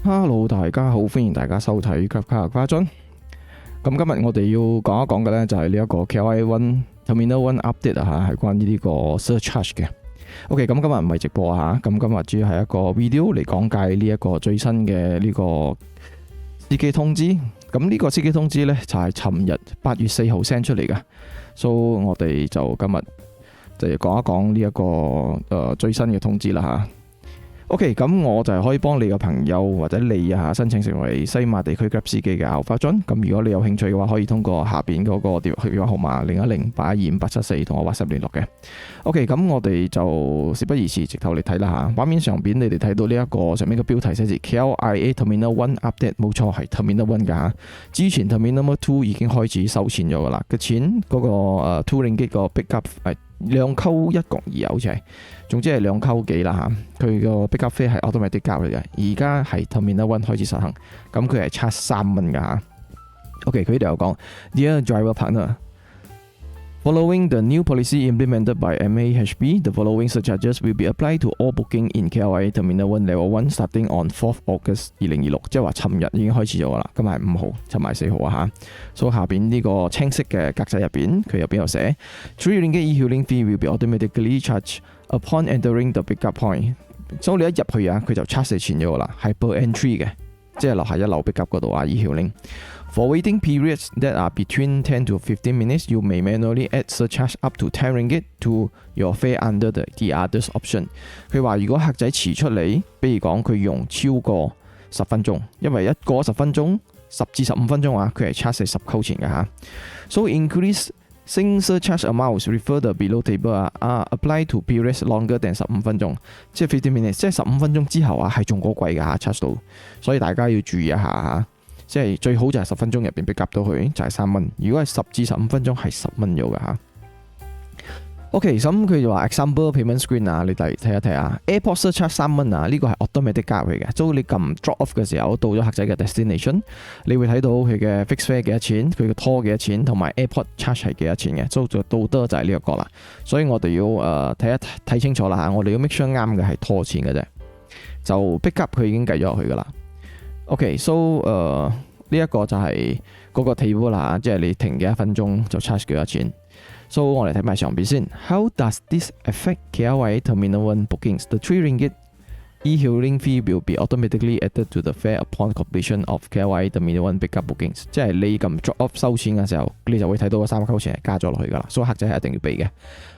Hello，大家好，歡迎大家收睇《卡花樽》。咁今日我哋要講一講嘅呢，就係呢一個 KLIA One Terminal One Update 啊，係關於呢個 surcharge 嘅。OK， 咁今日唔係直播啊，咁今日主要係一個 video 嚟講解呢一個最新嘅呢個司機通知。咁呢個司機通知呢，就係尋日8月4號 send 出嚟嘅，所以我哋就今日就要講一講呢一個最新嘅通知啦嚇。OK， 咁我就係可以幫你嘅朋友或者你申請成為西馬地區 Grab 司機嘅後花樽。咁如果你有興趣嘅話，可以通過下邊嗰個電話號碼0108257874同我 WhatsApp 聯絡嘅。OK， 咁我哋就事不宜遲，直頭嚟睇啦嚇。畫面上邊你哋睇到呢一個上面嘅標題寫住 KLIA Terminal One Update， 冇錯係 Terminal One 㗎嚇。之前 Terminal Two 已經開始收錢咗㗎啦，嘅錢嗰個2 ringgit 個 pick up 係2溝1角2好似係，總之係2溝幾啦嚇。佢個 pick up fee 係 automatic 交嚟嘅，而家係 Terminal One 開始實行，咁佢係差3蚊㗎嚇。OK， 佢呢度有講 Dear Driver Partner，Following the new policy implemented by MAHB, the following surcharges will be applied to all booking in KLIA Terminal One Level 1 starting on 4th August 2026，即係話尋日已經開始咗啦，今日係5號，尋日4號啊嚇。所以下邊呢個青色嘅格仔入邊，佢入邊有寫3 ringgit e-hailing fee will be automatically charged upon entering the pickup point。所以你一入去啊，佢就 charge 你錢咗啦，係 per entry 嘅，即係樓下一樓 pickup 嗰度啊 e-hailing。For waiting periods that are between 10 to 15 minutes, you may manually add surcharge up to 10 ringgit to your fare under the others option。佢話如果客仔遲出嚟，比如講佢用超過10分鐘，因為一過10分鐘10至15分鐘啊，佢係 charge 你10扣錢嘅嚇。So increasing surcharge amounts refer the below table are applied to periods longer than 15分鐘，即係15 minutes， 即係15分鐘之後啊，係仲過貴嘅嚇 charge 到，所以大家要注意一下嚇。即係最好就係10分鐘入邊俾夾到佢就係3蚊，如果係10至15分鐘係10蚊咗㗎嚇。OK， 咁佢就話 example payment screen 啊，你睇一睇啊 ，airport surcharge 3蚊啊，呢個係 automatic 加入去嘅，所以你撳 drop off 嘅時候到咗客仔嘅 destination， 你會睇到佢嘅 fixed fare 幾多錢，佢嘅 toll 幾多錢，同埋 airport charge 係幾多錢嘅，所以就到得就係呢一個啦。所以我哋要睇清楚啦嚇，我哋要 make sure 啱嘅係 toll 錢嘅啫，就 pick up 佢已經計咗落去㗎啦。OK，so 呢一個就係嗰個 table 啦，即係你停幾多分鐘就 charge 幾多錢。So 我嚟睇埋上邊先。How does this affect KLIA Terminal One bookings? The 3 ringgit e-hailing fee will be automatically added to the fare upon completion of KLIA Terminal One pickup bookings。即係你撳 drop off 收錢嘅時候，你就會睇到個3扣錢係加咗落去㗎啦。所以客仔係一定要俾嘅。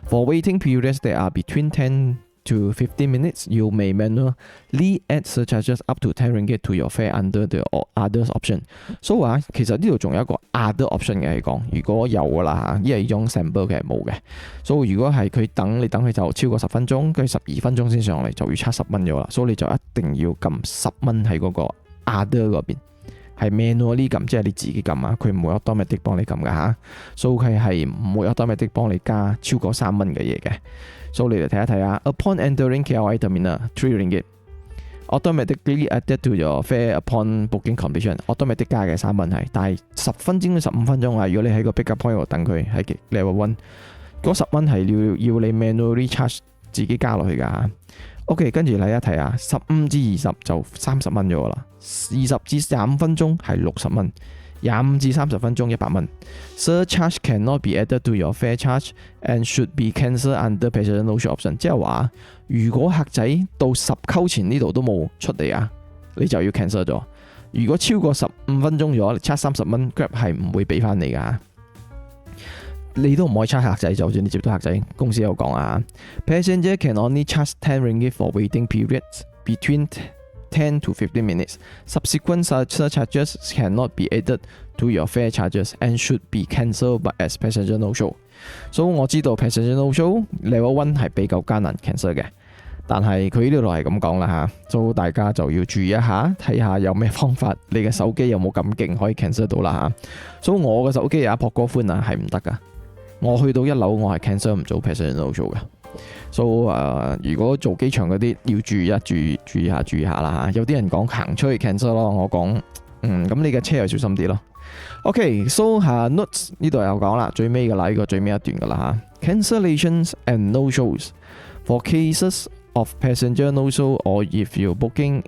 For waiting periods that are between 10 to 15 minutes, you may manually add surcharges up to 10 ringgit to your fare under the others option。所以話其實呢度仲有一個 other option 嘅係講，如果有㗎啦嚇，因為呢種 sample 嘅係冇嘅。所以如果係佢等佢就超過10分鐘，跟住12分鐘先上嚟，就要差10蚊咗啦。所以你就一定要撳10蚊喺嗰個 other 嗰邊，係 manually 撳，即係你自己撳啊，佢唔會 automatic 幫你撳㗎嚇。所以佢係唔會 automatic 幫你加超過3蚊嘅嘢嘅。所以你嚟睇一睇啊 ，Upon entering KLIA Terminal 3 ringgit automatically added to your fare upon booking completion。automatic 加嘅3蚊係，但係10分鐘到15分鐘啊，如果你喺個 pickup point 度等佢喺 level 1，嗰10蚊係要你 manually charge 自己加落去㗎。OK， 跟住睇一睇啊，15至20就30蚊咗啦，20至25分鐘係60蚊。25至30分鐘100蚊。Surcharge cannot be added to your fare charge and should be cancelled under passenger no-show option。即係話，如果客仔到10扣錢呢度都冇出嚟啊，你就要 cancel 咗。如果超過15分鐘咗，你差30蚊 Grab 係唔會俾翻你㗎。你都唔可以 charge 客仔，就算你接到客仔，公司有講啊。Passenger can only charge 10 ringgit for waiting periods between 10 to 15 minutes. Subsequent surcharges cannot be added to your fare charges and should be cancelled as passenger no-show。所以我知道 passenger no-show level 1係比較艱難 cancel 嘅，但係佢呢度係咁講啦嚇，所以大家就要注意一下，睇下有咩方法，你嘅手機有冇咁勁可以 cancel 到啦嚇。所以我嘅手機撲哥寬啊係唔得㗎，我去到1樓我係 cancel 唔到 passenger no-show 嘅。So 如果做機場嗰啲要注意下啦嚇。有啲人講行出去 cancel 咯，我講咁你嘅車又小心啲咯。OK，so notes 呢度有講啦，最尾㗎啦，呢個最尾一段㗎啦嚇。Cancellations and no shows for cases of passenger no-show or if your booking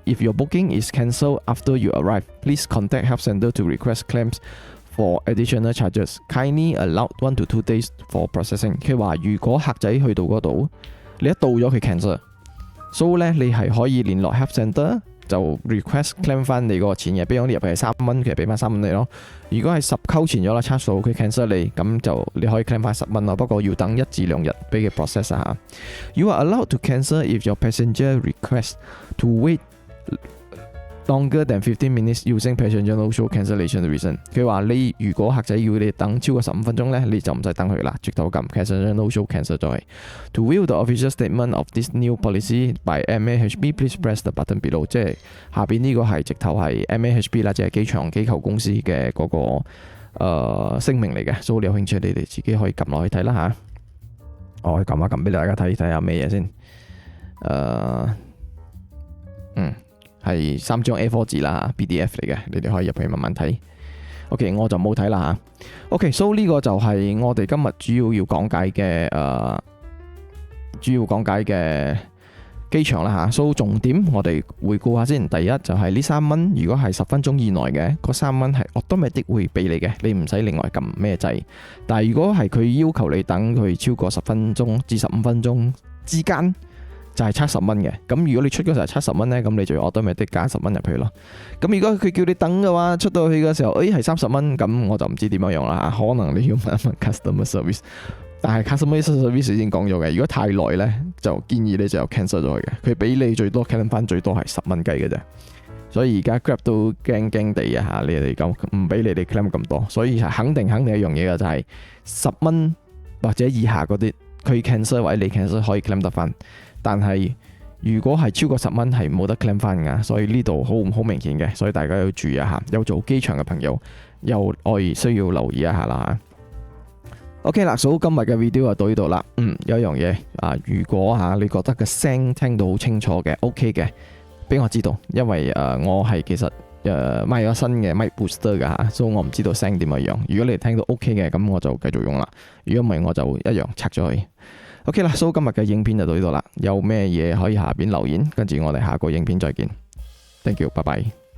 is cancelled after you arrive, please contact Help Centre to request claims for additional charges. Kindly allow 1 to 2 days for processing。佢話如果客仔去到嗰度，你一到咗佢 cancel，so 咧你係可以聯絡 Help Centre。就 request claim 翻你嗰個錢嘅，比如講你入去係3蚊，其實俾翻3蚊你咯。如果係10溝錢咗啦，差數佢 cancel 你，咁就你可以 claim 翻10蚊咯。不過要等1至2日俾佢 process 下。You are allowed to cancel if your passenger requests to wait longer than 15 minutes using passenger no-show cancellation reason。佢話你如果客仔要你等超過15分鐘咧，你就唔使等佢啦，直頭撳 passenger no-show cancel 咗佢。To view the official statement of this new policy by MAHB, please press the button below。即係下邊呢個係直頭係 MAHB 啦，即係機場機構公司嘅嗰個聲明嚟嘅，所以你有興趣你哋自己可以撳落去睇啦嚇。我撳一撳俾大家睇睇下咩嘢先。係3張 A4 紙啦 ，PDF 嚟嘅，你哋可以入去慢慢睇。OK， 我就冇睇啦嚇。OK，so 呢個就係我哋今日主要講解嘅機場啦嚇。So 重點我哋回顧下先。第一就係呢3蚊，如果係10分鐘以內嘅，嗰3蚊係 automatic 會俾你嘅，你唔使另外撳咩掣。但係如果係佢要求你等佢超過10分鐘至15分鐘之間，就係70蚊嘅。咁如果你出嗰時候70蚊呢，咁你就要 automatic 加10蚊入去咯。咁如果佢叫你等嘅話，出到去嘅時候，係30蚊，咁我就唔知點樣用啦。可能你要問一問 customer service。但係 customer service 已經講咗嘅，如果太耐呢，就建議你就 cancel 咗佢嘅。佢俾你最多 claim 翻最多係10蚊雞嘅啫。所以而家 Grab 都驚驚地啊嚇，你哋咁唔俾你哋 claim 咁多，所以係肯定一樣嘢嘅，就係10蚊或者以下嗰啲，佢 cancel 或者你 cancel 可以 claim 得翻。但係如果係超過10蚊係冇得 claim 翻㗎，所以呢度好明顯嘅，所以大家要注意一下。有做機場嘅朋友又需要留意一下啦。OK 啦，所以今日嘅 video 就到呢度啦。有一樣嘢如果你覺得個聲聽到好清楚嘅 OK 嘅，俾我知道，因為我係其實買咗新嘅 mic booster 㗎嚇，所以我唔知道聲點樣。如果你聽到 OK 嘅，咁我就繼續用啦。如果唔係，我就一樣拆咗佢。OK 啦，so 今日嘅影片就到呢度啦。有咩嘢可以下邊留言，跟住我哋下個影片再見。Thank you，拜拜。